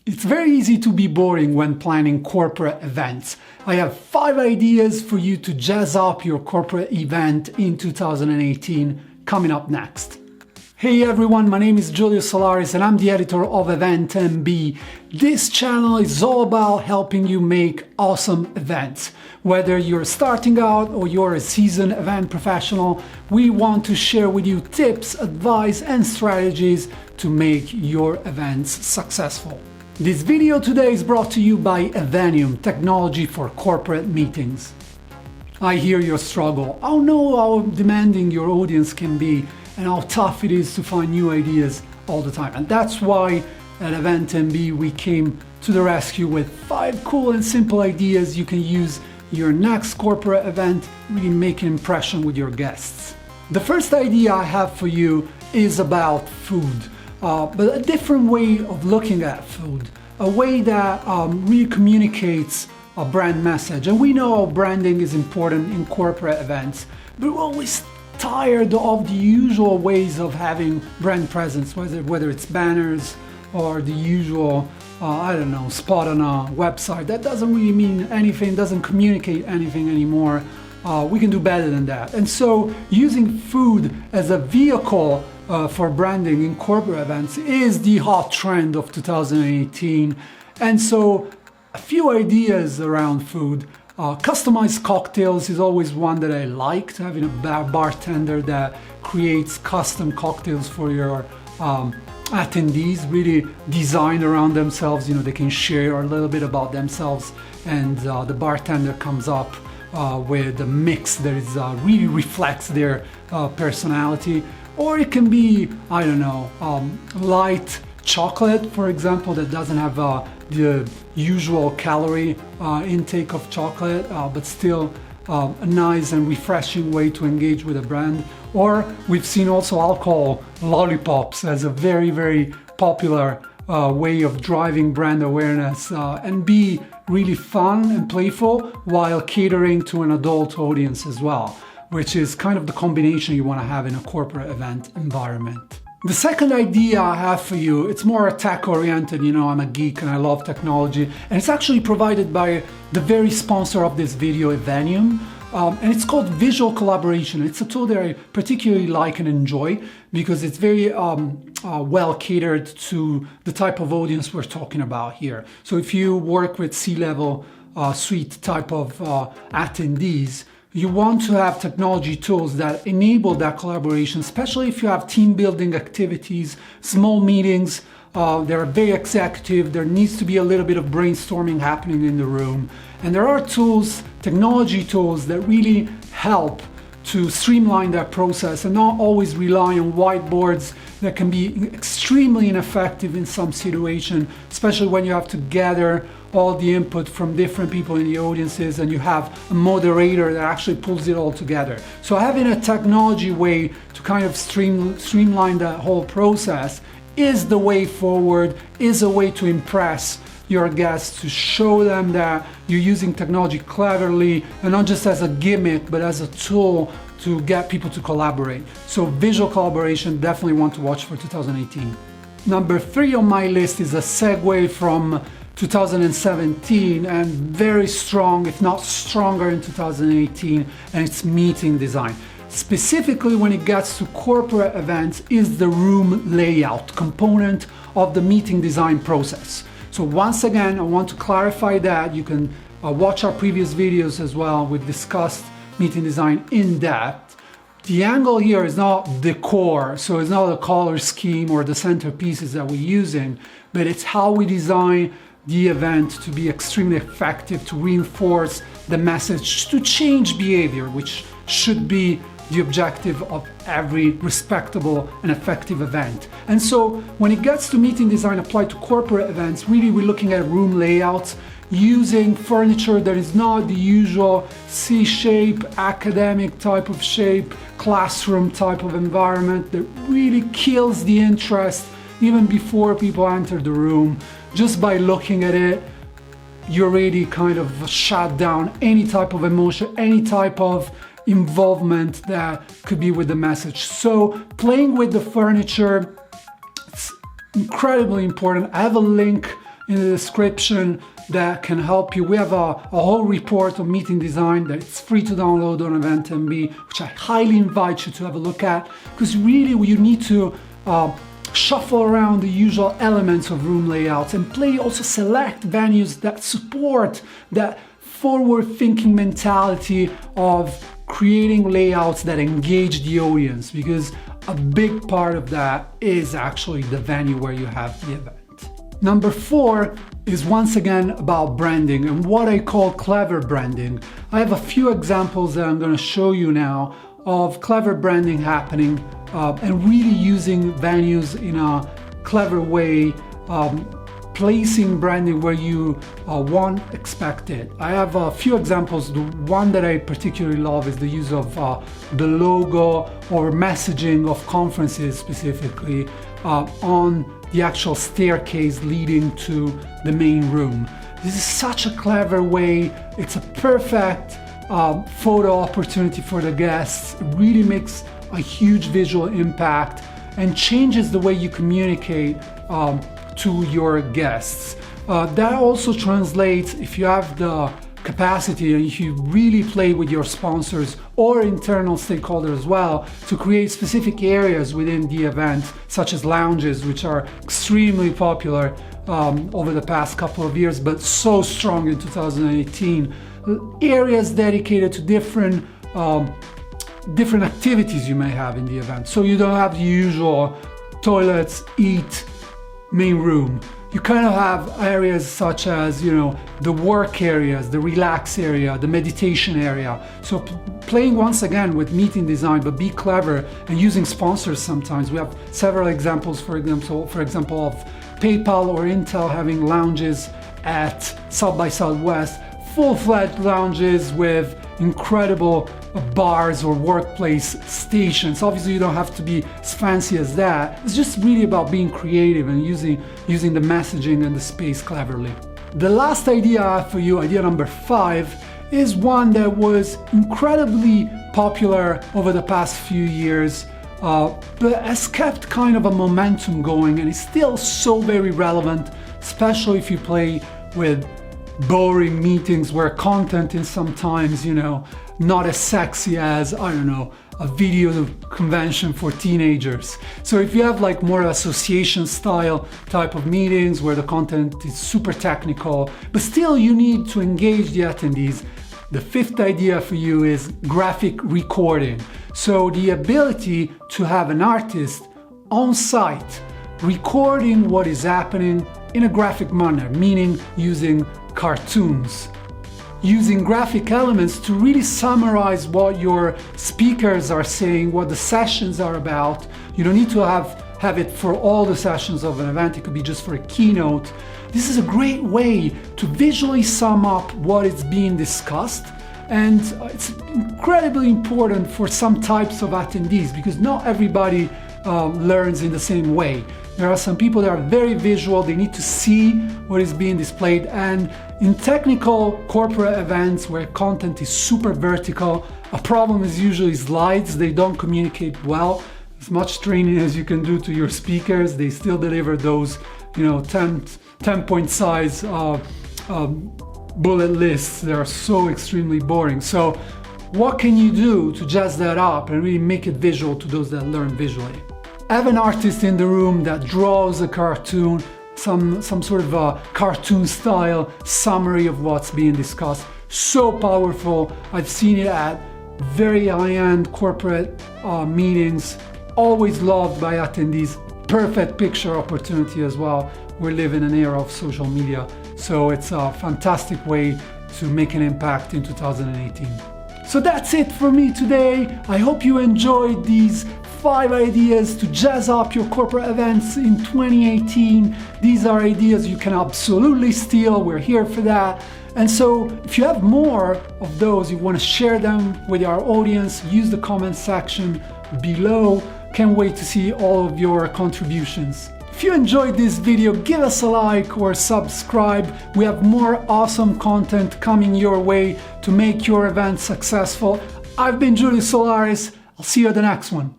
It's very easy to be boring when planning corporate events. I have 5 ideas for you to jazz up your corporate event in 2018 coming up next. Hey everyone, my name is Giulio Solaris and I'm the editor of Event MB. This channel is all about helping you make awesome events. Whether you're starting out or you're a seasoned event professional, we want to share with you tips, advice and strategies to make your events successful. This video today is brought to you by Evenium, technology for corporate meetings. I hear your struggle. I know how demanding your audience can be and how tough it is to find new ideas all the time. And that's why at Event MB we came to the rescue with 5 cool and simple ideas you can use your next corporate event, really make an impression with your guests. The first idea I have for you is about food. But a different way of looking at food, a way that really communicates a brand message. And we know branding is important in corporate events, but we're always tired of the usual ways of having brand presence, whether it's banners or the usual, spot on a website. That doesn't really mean anything, doesn't communicate anything anymore. We can do better than that. And so using food as a vehicle for branding in corporate events is the hot trend of 2018. And so a few ideas around food. Customized cocktails is always one that I liked, having a bartender that creates custom cocktails for your attendees, really designed around themselves. They can share a little bit about themselves and the bartender comes up with a mix that is really reflects their personality. Or it can be, light chocolate, for example, that doesn't have the usual calorie intake of chocolate, but still a nice and refreshing way to engage with a brand. Or we've seen also alcohol lollipops as a very, very popular way of driving brand awareness and be really fun and playful while catering to an adult audience as well, which is kind of the combination you want to have in a corporate event environment. The second idea I have for you, it's more tech oriented. I'm a geek and I love technology, and it's actually provided by the very sponsor of this video, Evenium, and it's called visual collaboration. It's a tool that I particularly like and enjoy because it's very well catered to the type of audience we're talking about here. So if you work with C-level suite type of attendees, you want to have technology tools that enable that collaboration, especially if you have team building activities, small meetings. They're very executive. There needs to be a little bit of brainstorming happening in the room. And there are tools, technology tools that really help to streamline that process and not always rely on whiteboards that can be extremely ineffective in some situation, especially when you have to gather all the input from different people in the audiences and you have a moderator that actually pulls it all together. So having a technology way to kind of streamline that whole process is the way forward, is a way to impress your guests, to show them that you're using technology cleverly and not just as a gimmick, but as a tool to get people to collaborate. So visual collaboration, definitely one to watch for 2018. Number 3 on my list is a segue from 2017 and very strong, if not stronger in 2018, and it's meeting design. Specifically when it gets to corporate events is the room layout component of the meeting design process. So once again, I want to clarify that. You can watch our previous videos as well. We've discussed meeting design in depth. The angle here is not decor, so it's not the color scheme or the centerpieces that we're using, but it's how we design the event to be extremely effective, to reinforce the message, to change behavior, which should be the objective of every respectable and effective event. And so when it gets to meeting design applied to corporate events, really we're looking at room layouts, using furniture that is not the usual C-shape, academic type of shape, classroom type of environment that really kills the interest even before people enter the room. Just by looking at it, you already kind of shut down any type of emotion, any type of involvement that could be with the message. So playing with the furniture, it's incredibly important. I have a link in the description that can help you. We have a whole report on meeting design that it's free to download on EventMB, which I highly invite you to have a look at, because really you need to shuffle around the usual elements of room layouts and also select venues that support that forward-thinking mentality of creating layouts that engage the audience, because a big part of that is actually the venue where you have the event. Number 4 is once again about branding and what I call clever branding. I have a few examples that I'm going to show you now of clever branding happening and really using venues in a clever way, placing branding where you won't expect it. I have a few examples. The one that I particularly love is the use of the logo or messaging of conferences specifically on the actual staircase leading to the main room. This is such a clever way. It's a perfect photo opportunity for the guests. It really makes a huge visual impact and changes the way you communicate to your guests. That also translates, if you have the capacity and if you really play with your sponsors or internal stakeholders as well, to create specific areas within the event, such as lounges, which are extremely popular over the past couple of years, but so strong in 2018. Areas dedicated to different activities you may have in the event. So you don't have the usual toilets, eat, main room. You kind of have areas such as, the work areas, the relax area, the meditation area. So playing once again with meeting design, but be clever and using sponsors sometimes. We have several examples, for example, of PayPal or Intel having lounges at South by Southwest, full-fledged lounges with incredible bars or workplace stations. Obviously you don't have to be as fancy as that. It's just really about being creative and using the messaging and the space cleverly. The last idea I have for you, idea number 5, is one that was incredibly popular over the past few years, but has kept kind of a momentum going and is still so very relevant, especially if you play with boring meetings where content is sometimes, not as sexy as, I don't know, a video convention for teenagers. So if you have like more association style type of meetings where the content is super technical, but still you need to engage the attendees, the 5th idea for you is graphic recording. So the ability to have an artist on site recording what is happening in a graphic manner, meaning using cartoons, using graphic elements to really summarize what your speakers are saying, what the sessions are about. You don't need to have it for all the sessions of an event. It could be just for a keynote. This is a great way to visually sum up what is being discussed, and it's incredibly important for some types of attendees because not everybody learns in the same way. There are some people that are very visual, they need to see what is being displayed, and in technical corporate events where content is super vertical, a problem is usually slides. They don't communicate well. As much training as you can do to your speakers, they still deliver those 10-point size bullet lists. They are so extremely boring. So what can you do to jazz that up and really make it visual to those that learn visually? Have an artist in the room that draws a cartoon, some sort of a cartoon style summary of what's being discussed. So powerful. I've seen it at very high-end corporate meetings, always loved by attendees. Perfect picture opportunity as well. We live in an era of social media, so it's a fantastic way to make an impact in 2018. So that's it for me today. I hope you enjoyed these 5 ideas to jazz up your corporate events in 2018. These are ideas you can absolutely steal. We're here for that. And so if you have more of those, you want to share them with our audience, use the comment section below. Can't wait to see all of your contributions. If you enjoyed this video, give us a like or subscribe. We have more awesome content coming your way to make your event successful. I've been Julius Solaris. I'll see you at the next one.